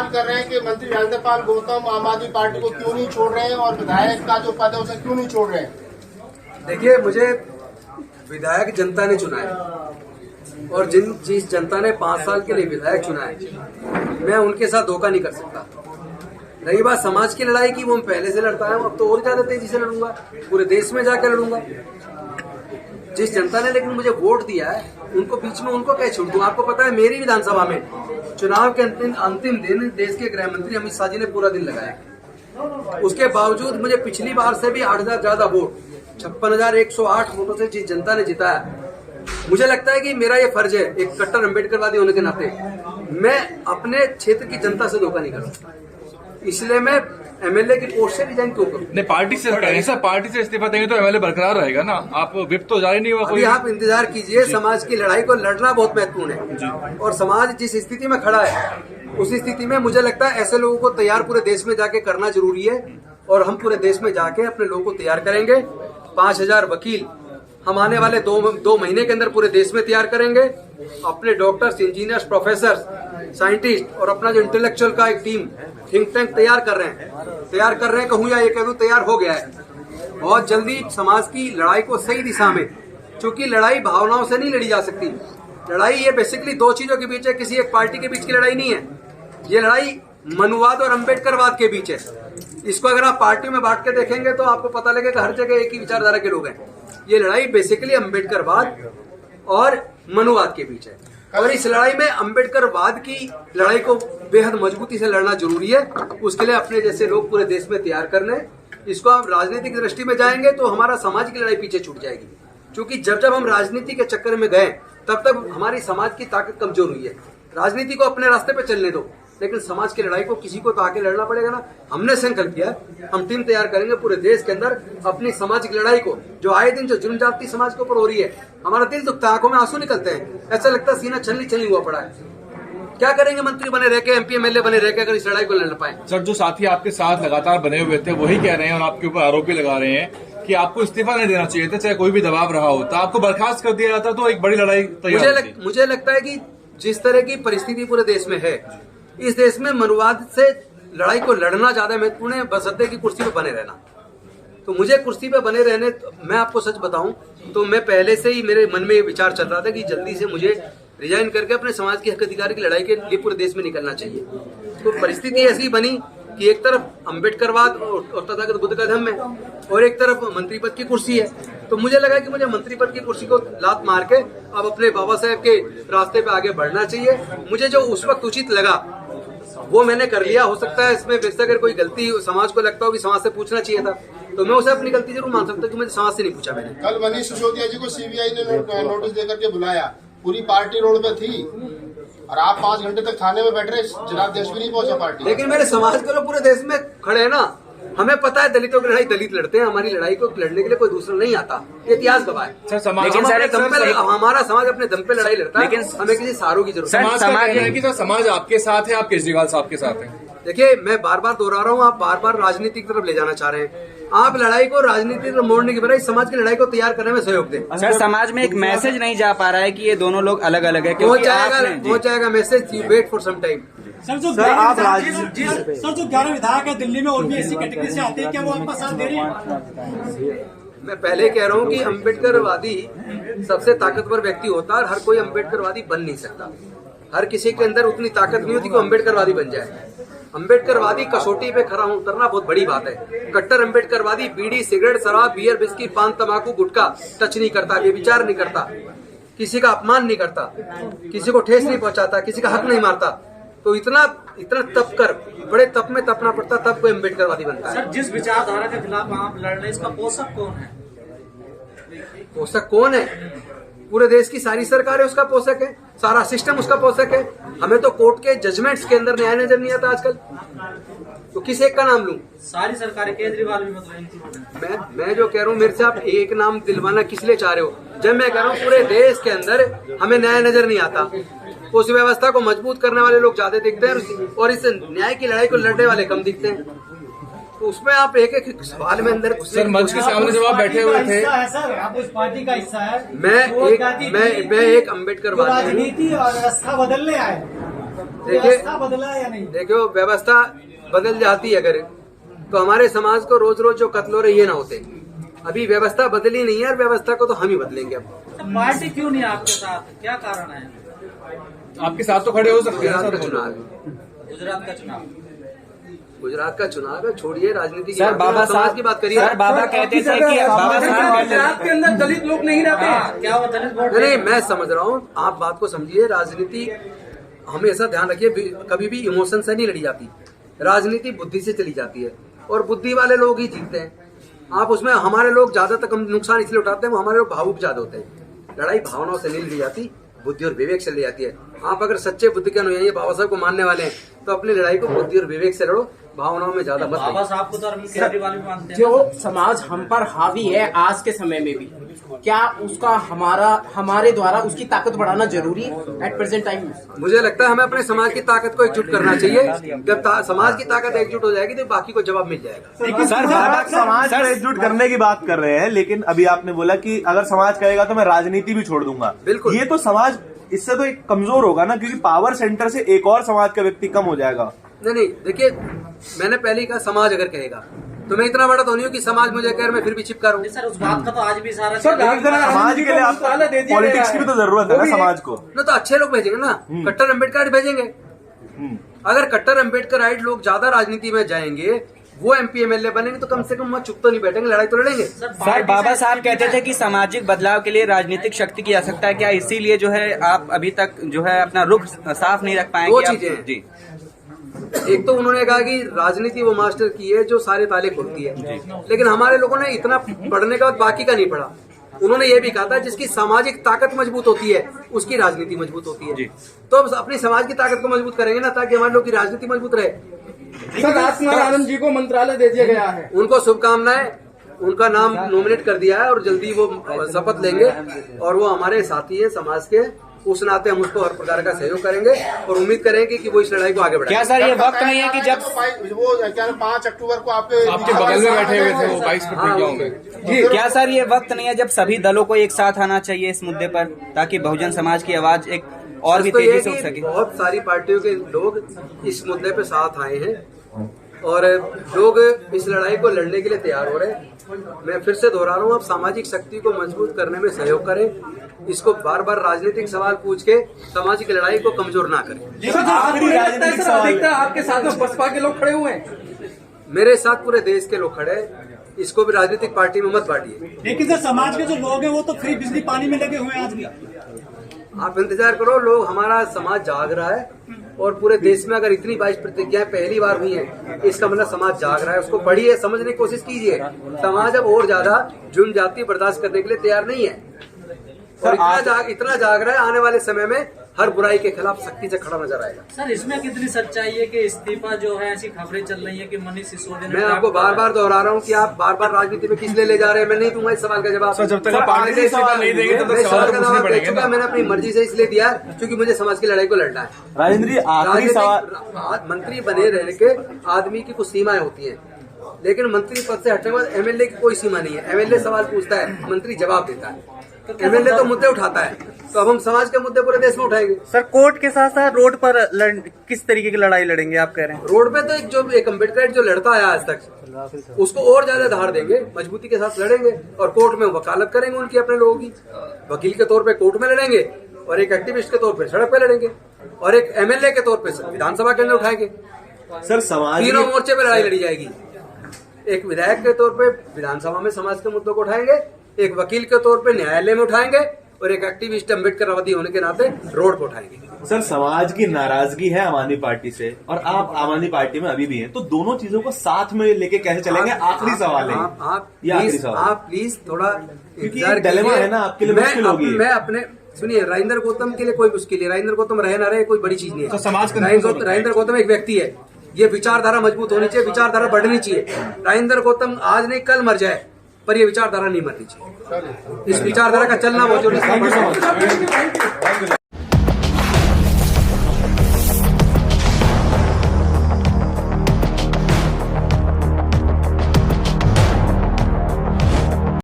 सवाल कर रहे हैं कि मंत्री राजेंद्र पाल गौतम आम आदमी पार्टी को क्यों नहीं छोड़ रहे हैं और विधायक का जो पद है उसे क्यों नहीं छोड़ रहे हैं? देखिए, मुझे विधायक जनता ने चुना है और जिस जनता ने 5 साल के लिए विधायक चुना है, मैं उनके साथ धोखा नहीं कर सकता। रही बात समाज की लड़ाई की, वो मैं पहले से लड़ता हूँ, अब तो और ज्यादा तेजी से लड़ूंगा, पूरे देश में जाकर लड़ूंगा। जिस जनता ने लेकिन मुझे वोट दिया है, उनको बीच में उनको क्या छोड़ दूं? आपको पता है, मेरी विधानसभा में चुनाव के अंतिम दिन देश के गृह मंत्री अमित शाह जी ने पूरा दिन लगाया। उसके बावजूद मुझे पिछली बार से भी 8,000 ज्यादा वोट, 56,108 वोटों से जिस जनता ने जिताया, मुझे लगता है कि मेरा ये फर्ज है, एक कट्टर अम्बेडकरवादी होने के नाते, मैं अपने क्षेत्र की जनता से धोखा नहीं कर सकता। इसलिए मैं एमएलए की पोस्ट से रिजाइन क्यों करूं? नहीं, पार्टी से इस्तीफा देंगे तो एमएलए बरकरार रहेगा ना। आप विप तो जारी नहीं हुआ कोई। आप इंतजार कीजिए, समाज की लड़ाई को लड़ना बहुत महत्वपूर्ण है और समाज जिस स्थिति में खड़ा है, उस स्थिति में मुझे लगता है ऐसे लोगों को तैयार पूरे देश में जाके करना जरूरी है और हम पूरे देश में जाके अपने लोगों को तैयार करेंगे। 5,000 वकील हम आने वाले दो महीने के अंदर पूरे देश में तैयार करेंगे। अपने डॉक्टर्स, इंजीनियर्स, प्रोफेसर, साइंटिस्ट और अपना जो इंटेलेक्चुअल का एक टीम, थिंक टैंक तैयार कर रहे हैं कहूँ या ये कह दूं, तैयार हो गया है। बहुत जल्दी समाज की लड़ाई को सही दिशा में, क्योंकि लड़ाई भावनाओं से नहीं लड़ी जा सकती। लड़ाई ये बेसिकली 2 चीजों के बीच है, किसी एक पार्टी के बीच की लड़ाई नहीं है। ये लड़ाई मनुवाद और अम्बेडकरवाद के बीच है। इसको अगर आप पार्टी में बांट के देखेंगे तो आपको पता लगेगा हर जगह एक ही विचारधारा के लोग हैं। ये लड़ाई बेसिकली अम्बेडकरवाद और मनुवाद के बीच है और इस लड़ाई में अम्बेडकरवाद की लड़ाई को बेहद मजबूती से लड़ना जरूरी है। उसके लिए अपने जैसे लोग पूरे देश में तैयार करने, इसको हम राजनीतिक दृष्टि में जाएंगे तो हमारा समाज की लड़ाई पीछे छूट जाएगी, क्योंकि जब हम राजनीति के चक्कर में गए तब तक हमारी समाज की ताकत कमजोर हुई है। राजनीति को अपने रास्ते पे चलने दो, लेकिन समाज की लड़ाई को किसी को तो आके लड़ना पड़ेगा ना। हमने संकल्प किया, हम टीम तैयार करेंगे पूरे देश के अंदर अपनी सामाजिक लड़ाई को, जो आए दिन जो जुर्म जाति समाज के ऊपर हो रही है, हमारा दिल दुखता है, आंखों में आंसू निकलते हैं, ऐसा लगता है सीना छलनी हुआ पड़ा है। क्या करेंगे मंत्री बने रह के, एमपी एमएलए बने रह के अगर इस लड़ाई को लड़ पाए? सर, जो साथी आपके साथ लगातार बने हुए थे वही कह रहे हैं और आपके ऊपर आरोप भी लगा रहे हैं कि आपको इस्तीफा नहीं देना चाहिए था, चाहे कोई भी दबाव रहा होता, आपको बर्खास्त कर दिया जाता तो एक बड़ी लड़ाई तैयार। मुझे लगता है कि जिस तरह की परिस्थिति पूरे देश में है, इस देश में मनुवाद से लड़ाई को लड़ना ज्यादा महत्वपूर्ण है, बशर्ते की कुर्सी पे बने रहना। तो मुझे कुर्सी पे बने रहने, मैं आपको सच बताऊं तो मैं पहले से ही मेरे मन में ये विचार चल रहा था कि जल्दी से मुझे रिजाइन करके अपने समाज की हक अधिकार की लड़ाई के लिए पूरे देश में निकलना चाहिए। तो परिस्थिति ऐसी बनी कि एक तरफ अम्बेडकरवाद और तथागत बुद्ध का धम्म है और एक तरफ मंत्री पद की कुर्सी है। तो मुझे लगा कि मुझे मंत्री पद की कुर्सी को लात मार के अब अपने बाबा साहेब के रास्ते पे आगे बढ़ना चाहिए। मुझे जो उस वक्त उचित लगा वो मैंने कर लिया। हो सकता है इसमें वैसे अगर कोई गलती समाज को लगता हो कि समाज से पूछना चाहिए था, तो मैं उसे अपनी गलती जरूर मान सकता हूँ कि मुझे समाज से नहीं पूछा मैंने। कल मनीष सिसोदिया जी को सीबीआई ने नोटिस देकर के बुलाया, पूरी पार्टी रोड पे थी और आप 5 घंटे तक थाने में बैठ रहे, जनाब देश भी नहीं पहुंचा पार्टी। लेकिन मेरे समाज के लोग पूरे देश में खड़े हैं ना। हमें पता है दलितों की लड़ाई दलित लड़ते हैं, हमारी लड़ाई को लड़ने के लिए कोई दूसरा नहीं आता, इतिहास गवाह है। हमारा समाज अपने दम पे लड़ाई लड़ता है, लेकिन हमें किसी सहारों की जरूरत है। समाज आपके साथ है, आप केजरीवाल साहब के साथ हैं। देखिए, मैं बार बार दोहरा रहा हूँ, आप बार बार राजनीति की तरफ ले जाना चाह रहे हैं। आप लड़ाई को राजनीति में मोड़ने की बजाय समाज की लड़ाई को तैयार करने में सहयोग दें। सर, समाज में एक मैसेज नहीं जा पा रहा है कि ये दोनों लोग अलग अलग है। पहुंच जाएगा message, you wait for some time. Sir, जो 11 विधायक है दिल्ली में और भी इसी कैटेगरी से आते हैं, क्या वो आपका साथ दे रहे हैं? मैं पहले कह रहा हूँ कि अम्बेडकरवादी सबसे ताकतवर व्यक्ति होता है, हर कोई अम्बेडकरवादी बन नहीं सकता। हर किसी के अंदर उतनी ताकत नहीं होती कि अम्बेडकरवादी बन जाए। अम्बेडकरवादी कसौटी पे खड़ा उतरना बहुत बड़ी बात है। कट्टर अम्बेडकरवादी बीड़ी, सिगरेट, शराब, बियर, विस्की, पान, तंबाकू, गुटखा टच नहीं करता, व्यभिचार नहीं करता, किसी का अपमान नहीं करता, किसी को ठेस नहीं पहुंचाता, किसी का हक नहीं मारता। तो इतना तप कर, बड़े तप में तपना पड़ता, तब कोई अम्बेडकरवादी बनता है। सर, जिस विचारधारा के खिलाफ आप लड़ रहे हैं, इसका पोषक कौन है? पोषक कौन है? पूरे देश की सारी सरकारें उसका पोषक है, सारा सिस्टम उसका पोषक है। हमें तो कोर्ट के जजमेंट्स के अंदर न्याय नजर नहीं आता आजकल, तो किस एक का नाम लूं? सारी सरकारें, केजरीवाल भी मतलब। मैं जो कह रहा हूँ, मेरे से आप एक नाम दिलवाना किस लिए चाह रहे हो? जब मैं कह रहा हूँ पूरे देश के अंदर हमें न्याय नजर नहीं आता, उस व्यवस्था को मजबूत करने वाले लोग ज्यादा दिखते हैं और इस न्याय की लड़ाई को लड़ने वाले कम दिखते हैं। तो उसमें आप एक एक सवाल में अंदर सर, मंच के सामने जब आप बैठे हुए थे, सर आप उस पार्टी का हिस्सा है। मैं एक अम्बेडकरवादी राजनीति और व्यवस्था बदलने आए व्यवस्था बदला है या नहीं? देखो, व्यवस्था बदल जाती है अगर, तो हमारे समाज को रोज रोज जो कत्ल हो रहे ये ना होते। अभी व्यवस्था बदली नहीं है और व्यवस्था को तो हम ही बदलेंगे। अब पार्टी क्यों नहीं आपके साथ, क्या कारण है? आपके साथ तो खड़े हो सकते हैं गुजरात का सर। चुनाव, गुजरात का चुनाव, गुजरात का चुनाव है, छोड़िए राजनीति की सर बात, बाबा समाज साहब की बात करिए। सर बाबा कहते थे कि बाबा साहब गुजरात के अंदर दलित लोग नहीं रहते। हाँ, क्या वो दलित वोट नहीं, मैं समझ रहा हूँ, आप बात को समझिए। राजनीति हमेशा ध्यान रखिए, कभी भी इमोशन से नहीं लड़ी जाती। राजनीति बुद्धि से चली जाती है और बुद्धि वाले लोग ही जीतते हैं। आप उसमें हमारे लोग ज्यादातर नुकसान इसलिए उठाते हैं, वो हमारे लोग भावुक ज्यादा होते हैं। लड़ाई भावनाओं से नहीं लड़ी जाती, बुद्धि और विवेक से लड़ी जाती है। आप अगर सच्चे बुद्धि के अनुयायी बाबा साहब को मानने वाले हैं तो अपनी लड़ाई को बुद्धि और विवेक से लड़ो, भावनाओं में ज्यादा मत बाबा लड़ो। साहब को तो अरविंद केजरीवाल भी मानते हैं। जो समाज हम पर हावी है आज के समय में भी, क्या उसका हमारे द्वारा उसकी ताकत बढ़ाना जरूरी है एट प्रेजेंट टाइम? मुझे लगता है हमें अपने समाज की ताकत को एकजुट करना चाहिए। जब समाज की ताकत एकजुट हो जाएगी तो बाकी को जवाब मिल जाएगा। सर बाबा समाज को एकजुट करने की बात कर रहे हैं, लेकिन अभी आपने बोला कि अगर समाज कहेगा तो मैं राजनीति भी छोड़ दूंगा। बिल्कुल। ये तो समाज इससे तो एक कमजोर होगा ना, क्योंकि पावर सेंटर से एक और समाज का व्यक्ति कम हो जाएगा। नहीं, देखिए, मैंने पहले ही कहा समाज अगर कहेगा तो मैं इतना बड़ा तो नहीं हूँ कि समाज मुझे कह मैं फिर भी चिपका रहा हूँ। सर उस बात का तो आज भी सारा समाज के लिए आप पॉलिटिक्स की भी तो जरूरत है ना समाज को। ना तो अच्छे लोग भेजेंगे ना, कट्टर अम्बेडकर भेजेंगे। अगर कट्टर अम्बेडकर राइट लोग ज्यादा राजनीति में जाएंगे, वो MP MLA बनेंगे तो कम से कम वहाँ चुप तो नहीं बैठेंगे, लड़ाई तो लड़ेंगे। सर बाबा साहब कहते थे कि सामाजिक बदलाव के लिए राजनीतिक शक्ति की आवश्यकता है। क्या इसीलिए जो है आप अभी तक जो है अपना रुख साफ नहीं रख पाएंगे? दो चीजें जी। एक तो उन्होंने कहा कि राजनीति वो मास्टर की है जो सारे ताले खोलती है, लेकिन हमारे लोगों ने इतना पढ़ने के बाद बाकी का नहीं पढ़ा। उन्होंने ये भी कहा था जिसकी सामाजिक ताकत मजबूत होती है उसकी राजनीति मजबूत होती है। तो हम अपनी समाज की ताकत को मजबूत करेंगे ना, ताकि हमारे लोग की राजनीति मजबूत रहे। सर राजकुमार आनंद जी को मंत्रालय दे दिया गया है, उनको शुभकामनाएं, उनका नाम नॉमिनेट कर दिया है और जल्दी वो शपथ लेंगे और वो हमारे साथी है समाज के। उस नाते हम उसको हर प्रकार का सहयोग करेंगे और उम्मीद करेंगे कि वो इस लड़ाई को आगे बढ़ाएंगे। क्या सर ये वक्त नहीं है कि जब वो क्या 5 अक्टूबर को आपके बगल में बैठे हुए थे वो 22 प्रतिज्ञाओं में जी, क्या सर ये वक्त नहीं है जब सभी दलों को एक साथ आना चाहिए इस मुद्दे पर, ताकि बहुजन समाज की आवाज एक और भी तेजी से उठ सके? बहुत सारी पार्टियों के लोग इस मुद्दे पे साथ आए हैं और लोग इस लड़ाई को लड़ने के लिए तैयार हो रहे हैं। मैं फिर से दोहरा रहा हूँ, आप सामाजिक शक्ति को मजबूत करने में सहयोग करें। इसको बार बार राजनीतिक सवाल पूछ के सामाजिक लड़ाई को कमजोर ना करें। आपके साथ में बसपा के लोग खड़े हुए हैं, मेरे साथ पूरे देश के लोग खड़े हैं। इसको भी राजनीतिक पार्टी में मत बांटिए। लेकिन सर समाज के जो लोग हैं वो तो फ्री बिजली पानी में लगे हुए हैं आज भी। आप इंतजार करो, लोग, हमारा समाज जाग रहा है और पूरे देश में अगर इतनी 22 प्रतिज्ञाएं पहली बार हुई हैं, इसका मतलब समाज जाग रहा है। उसको पढ़िए, समझने की कोशिश कीजिए। समाज अब और ज्यादा जुर्म जाति बर्दाश्त करने के लिए तैयार नहीं है और इतना जाग रहा है, आने वाले समय में हर बुराई के खिलाफ सख्ती से खड़ा नजर आएगा। सर इसमें कितनी सच्चाई है कि इस्तीफा जो है, ऐसी खबरें चल रही है कि मनीष सिसोदिया ने, मैं आपको बार बार दोहरा रहा हूँ कि आप बार बार राजनीति में किस लिए ले जा रहे हैं। मैं नहीं दूंगा इस सवाल का जवाब। जब तक आप पार्टी से सवाल नहीं देंगे तब तक सवाल पूछने पड़ेंगे ना। मैंने अपनी मर्जी से इसलिए दिया क्योंकि मुझे समाज की लड़ाई को लड़ना है। राजेंद्र जी, आखिरी सवाल। मंत्री बने रहने के आदमी की कुछ सीमाएं होती हैं, लेकिन मंत्री पद से हटने के बाद MLA की कोई सीमा नहीं है। MLA सवाल पूछता है, मंत्री जवाब देता है। MLA तो मुद्दे उठाता है, तो अब हम समाज के मुद्दे पूरे देश में उठाएंगे। सर कोर्ट के साथ साथ रोड पर किस तरीके की लड़ाई लड़ेंगे आप कह रहे हैं? रोड पे तो एक अम्बेडकर जो लड़ता आया आज तक, उसको और ज्यादा धार देंगे, मजबूती के साथ लड़ेंगे और कोर्ट में वकालत करेंगे उनकी, अपने लोगों की। वकील के तौर पे कोर्ट में लड़ेंगे और एक एक्टिविस्ट के तौर पे सड़क पे लड़ेंगे और एक MLA के तौर पे विधानसभा के अंदर उठाएंगे। सर समाज तीनों मोर्चे पे लड़ाई लड़ी जाएगी। एक विधायक के तौर पे विधानसभा में समाज के मुद्दों को उठाएंगे, एक वकील के तौर पे न्यायालय में उठाएंगे और एक एक्टिविस्ट अम्बेडकरवादी होने के नाते रोड पर उठाएंगे। सर समाज की नाराजगी है आम आदमी पार्टी से और आप आम आदमी पार्टी में अभी भी हैं, तो दोनों चीजों को साथ में लेके कैसे चलेंगे? आखिरी सवाल है आप प्लीज थोड़ा, क्योंकि डिलेमा है ना, आपके लिए मुश्किल होगी। मैं अपने सुनिए, राजेंद्र गौतम के लिए कोई मुश्किल है, राजेंद्र गौतम रहे ना रहे कोई बड़ी चीज नहीं है। राजेंद्र गौतम एक व्यक्ति है, ये विचारधारा मजबूत होनी चाहिए, विचारधारा बढ़नी चाहिए। राजेंद्र गौतम आज नहीं कल मर जाए, पर ये विचारधारा नहीं मरनी चाहिए। इस विचारधारा का चलना बहुत जरूरी है।